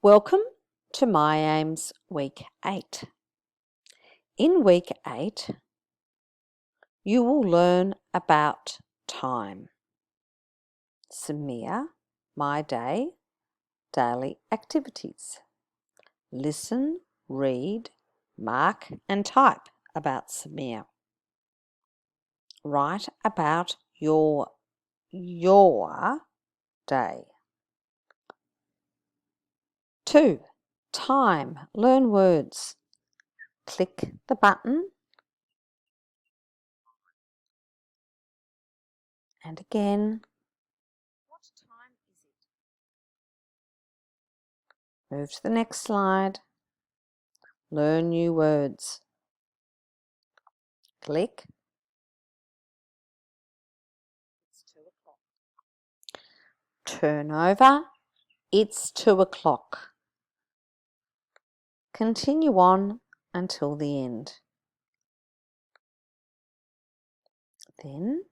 Welcome to MyAmes Week 8. In Week 8, you will learn about time. Samir, my day, daily activities. Listen, read, mark and type about Samir. Write about your day. 2. Time. Learn words. Click the button and again. What time is it? Move to the next slide. Learn new words. Click. It's 2 o'clock. Turn over. It's 2 o'clock. Continue on until the end. Then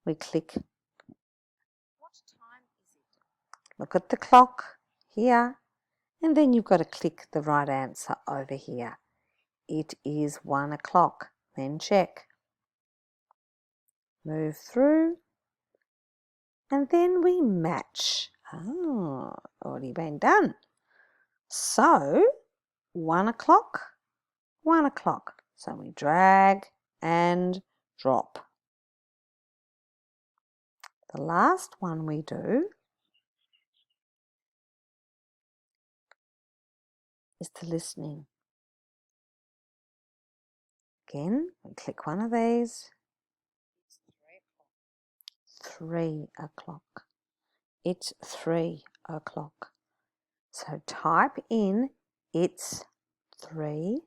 we click. What time is it? Look at the clock here, and then you've got to click the right answer over here. It is 1 o'clock. Then check. Move through, and then we match. Already been done. So 1 o'clock, 1 o'clock. So we drag and drop. The last one we do is the listening. Again, we click one of these. It's 3 o'clock. It's 3 o'clock. So type in it's 3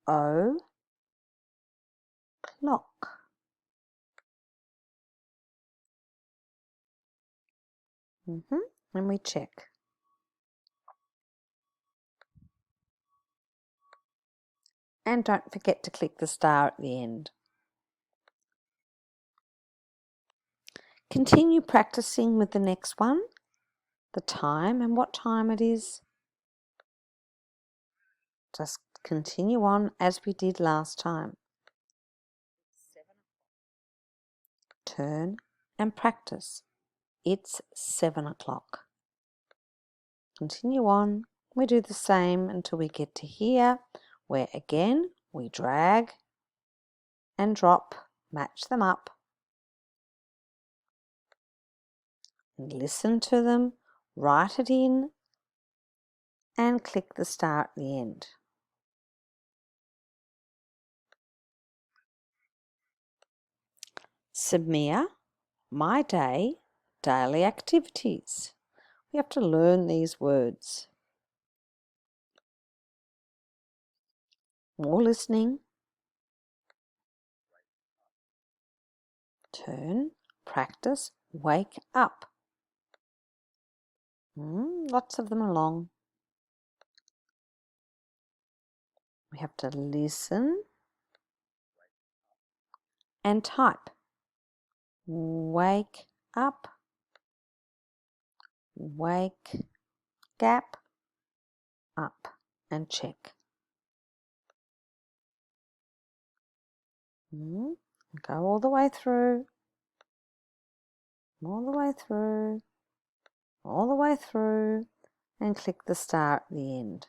o'clock. And we check. And don't forget to click the star at the end. Continue practicing with the next one, the time and what time it is. Just continue on as we did last time. Turn and practice. It's 7 o'clock. Continue on. We do the same until we get to here, where again we drag and drop, match them up, and listen to them, write it in, and click the star at the end. Samir, my day, daily activities. We have to learn these words. More listening. Turn, practice, wake up. Lots of them along. We have to listen and type. Wake up, wake, gap, up, and check. Go all the way through, all the way through, all the way through, and click the star at the end.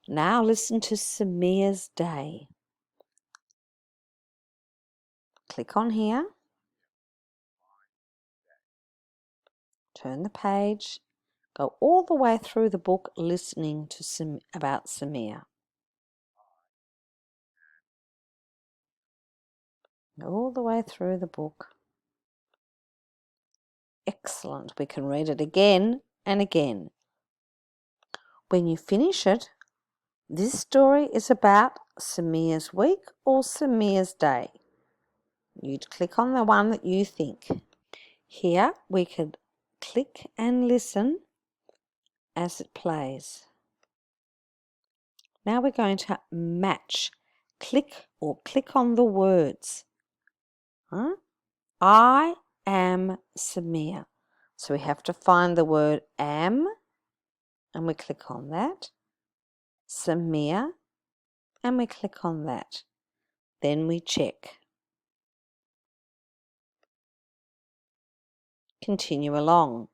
Now listen to Samir's day. Click on here. Turn the page. Go all the way through the book listening to about Samir. All the way through the book. Excellent. We can read it again and again. When you finish it, this story is about Samir's week or Samir's day. You'd click on the one that you think. Here we could click and listen as it plays. Now we're going to match. Click on the words. Huh? I am Samir. So we have to find the word am, and we click on that. Samir, and we click on that. Then we check. Continue along.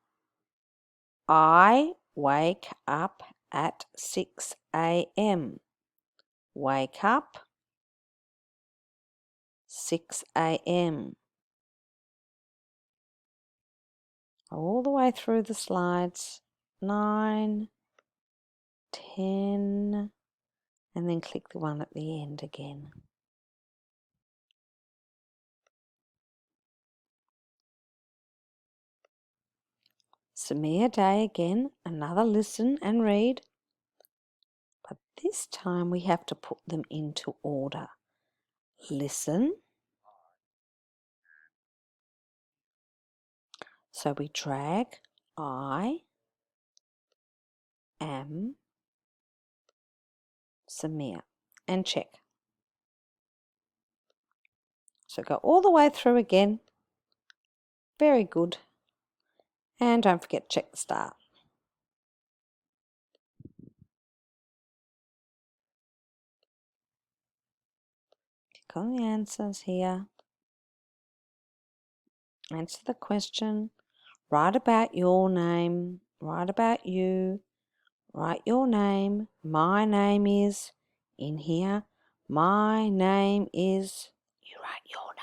I wake up at 6 a.m. Wake up, 6 a.m. All the way through the slides. 9, 10, and then click the one at the end again. Samir day again, another listen and read. But this time we have to put them into order. Listen. So we drag I am Samir and check. So go all the way through again. Very good. And don't forget to check the start. Click on the answers here. Answer the question. Write about your name. Write about you. Write your name. My name is in here. My name is. You write your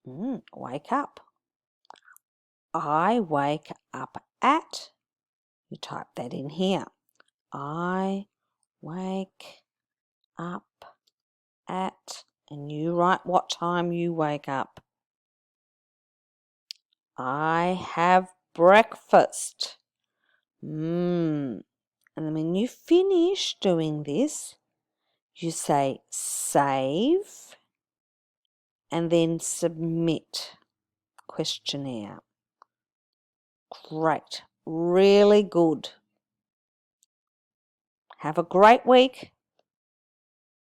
name. Wake up. I wake up at. You type that in here. I wake up at. And you write what time you wake up. I have breakfast. And then when you finish doing this, you say save and then submit questionnaire. Great. Really good. Have a great week.